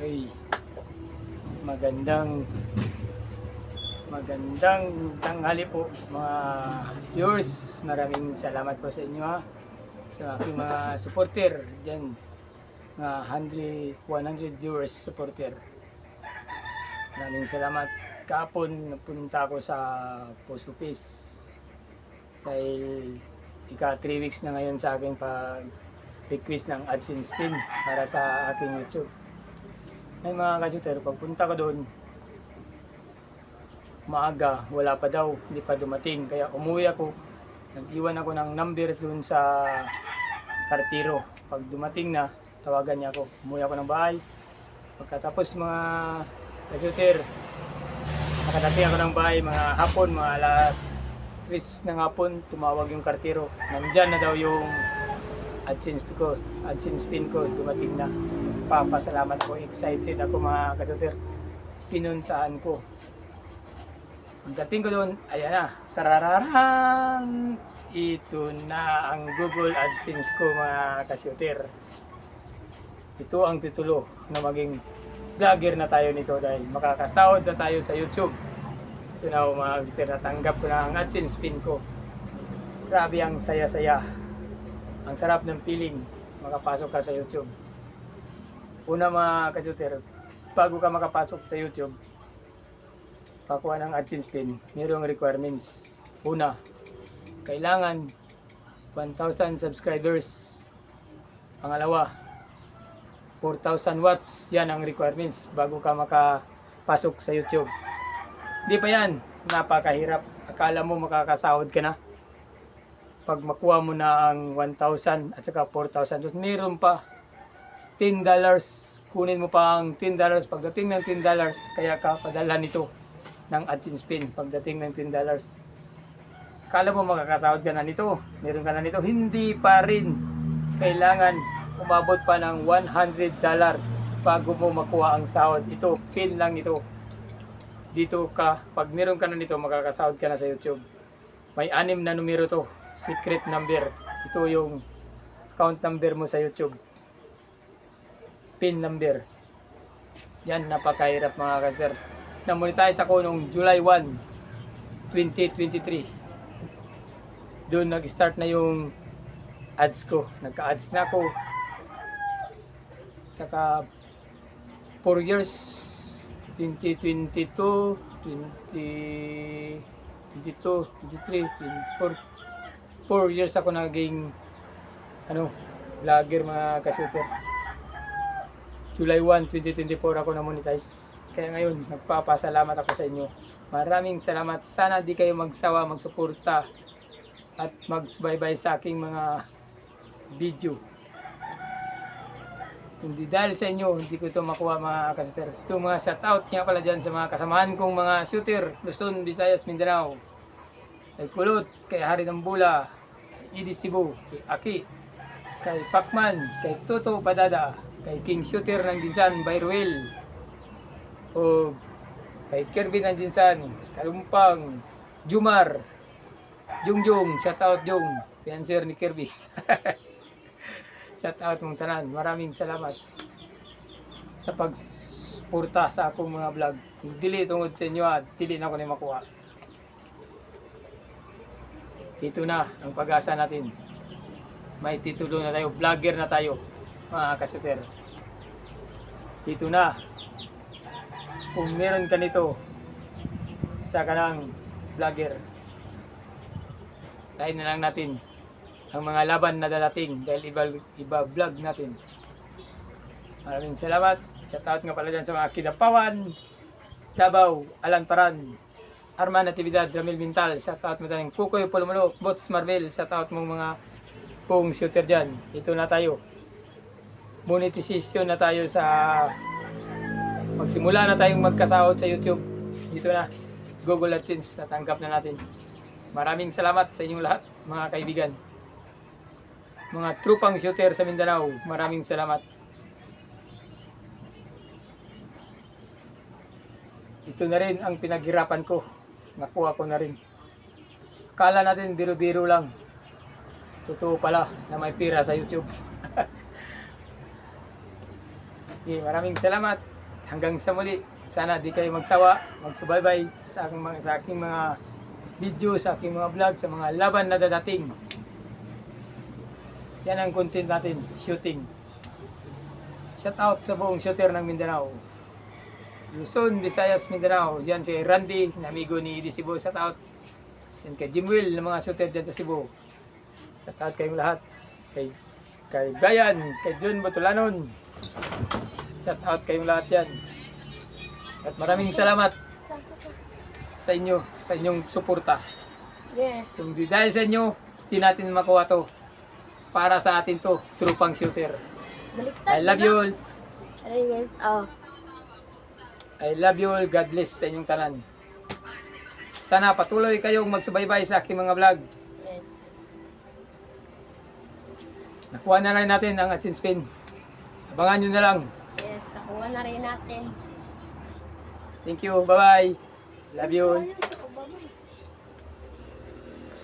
Ay, magandang magandang tanghali po mga viewers. Maraming salamat po sa inyo sa aking mga supporter dyan, mga 100 viewers supporter. Maraming salamat. Kahapon napunta ako sa post office dahil ika 3 weeks na ngayon sa aking pag request ng AdSense pin para sa aking YouTube. Ay mga kasuter, pagpunta ko doon, maaga, wala pa daw, hindi pa dumating. Kaya umuwi ako, nag-iwan ako ng number doon sa kartiro. Pag dumating na, tawagan niya ako. Umuwi ako ng bahay. Pagkatapos mga kasuter, nakadating ako ng bahay, mga hapon, mga alas 3 ng hapon, tumawag yung kartiro. Nandyan na daw yung AdSense pin ko, dumating na. Papasalamat ko, excited ako mga kasuter. Pinuntaan ko. Pagdating ko doon, ayan na, tarararan! Ito na ang Google AdSense ko mga kasuter. Ito ang titulo na maging vlogger na tayo nito dahil makakasahod na tayo sa YouTube. Ito na mga kasuter, natanggap ko na ang AdSense pin ko. Grabe ang saya-saya. Ang sarap ng feeling makapasok ka sa YouTube. Una mga kasuter, bago ka makapasok sa YouTube, pakuha ng AdSense pin, mayroong requirements. Una, kailangan 1,000 subscribers. Pangalawa, 4,000 watts. Yan ang requirements bago ka makapasok sa YouTube. Di pa yan, napakahirap. Akala mo makakasahod ka na. Pag makuha mo na ang 1,000 at saka 4,000, meron pa $10. Kunin mo pa ang $10. Pagdating ng $10, kaya ka padala nito ng AdSense pin. Pagdating ng $10, kala mo makakasahod ka na nito, meron ka na nito, hindi pa rin. Kailangan umabot pa ng $100 bago mo makuha ang sahod. Ito, pin lang ito. Dito ka, pag meron ka na nito, makakasahod ka na sa YouTube. May 6 na numero to, secret number. Ito yung account number mo sa YouTube, pin number. Yan, napakahirap mga kasuter. Na-monetize ako noong July 1, 2023. Doon nag-start na yung ads ko. Nagka-ads na ako. Tsaka 4 years, 2022, 2022, 23, 24. 4 years ako naging vlogger mga kasuter. July 1, 2024 ako na-monetize. Kaya ngayon, nagpapasalamat ako sa inyo. Maraming salamat. Sana di kayo magsawa, magsuporta at magsubaybay sa aking mga video. Hindi dahil sa inyo, hindi ko ito makuha mga kasuter. Yung mga shoutout niya pala dyan sa mga kasamahan kong mga shooter, Luzon, Visayas, Mindanao. Kay Kulot, kay Hari ng Bula, kay Idi Cebu, kay Aki, kay Pacman, kay Toto Padada, kay King Shooter ng Dinsan, Bayruel, o kay Kirby ng Dinsan, Kalumpang, Jumar, Jungjung, shoutout Jung, fiancé ni Kirby. Shoutout mong tanan. Maraming salamat sa pagsuporta sa akong mga vlog. Dili tungod sa inyo at dili na ko na makuha. Ito na ang pag-asa natin. May titulo na tayo, vlogger na tayo mga kasuter. Ito na. Kung meron ka nito, isa ka ng vlogger. Tayo na lang natin ang mga laban na dadating dahil iba vlog natin. Maraming salamat. Shoutout nga pala dyan sa mga Kidapawan, Davao, Alanparan, Arman Natividad, Ramil Mintal. Shoutout mo tayo Kukoy Pulumulo, Bots Marvel. Shoutout mong mga kung shooter dyan. Ito na tayo. Monetization na tayo sa magsimula na tayong magkasahod sa YouTube. Ito na. Google AdSense. Natanggap na natin. Maraming salamat sa inyong lahat mga kaibigan. Mga trupang shooter sa Mindanao. Maraming salamat. Ito na rin ang pinaghirapan ko. Nakuha ko na rin. Akala natin biro-biro lang. Totoo pala na may pira sa YouTube. Okay, maraming salamat. Hanggang sa muli. Sana di kayo magsawa, magsubaybay sa aking mga video, sa aking mga vlog, sa mga laban na dadating. Yan ang content natin, shooting. Shout out sa buong shooter ng Mindanao. Luzon, Visayas, Mindanao. Yan si Randy, na amigo ni Idi Cebu. Shout out. Yan kay Jim Will, ng mga shooter dyan sa Cebu. Shout out kayong lahat. Kay Brian, kay John Botulanon. Shout out kayong lahat yan. At maraming salamat sa inyo, sa inyong suporta. Yes. Kung di dahil sa inyo, di natin makuha to. Para sa atin to, trupang shooter. Baliktad. I love you all. Aray guys. Oh. I love you all. God bless sa inyong tanan. Sana patuloy kayong magsubaybay sa aking mga vlog. Yes. Nakuha na rin natin ang AdSense pin. Abangan nyo na lang. Yes. Nakuha na rin natin. Thank you. Bye-bye. Love you all. Sorry,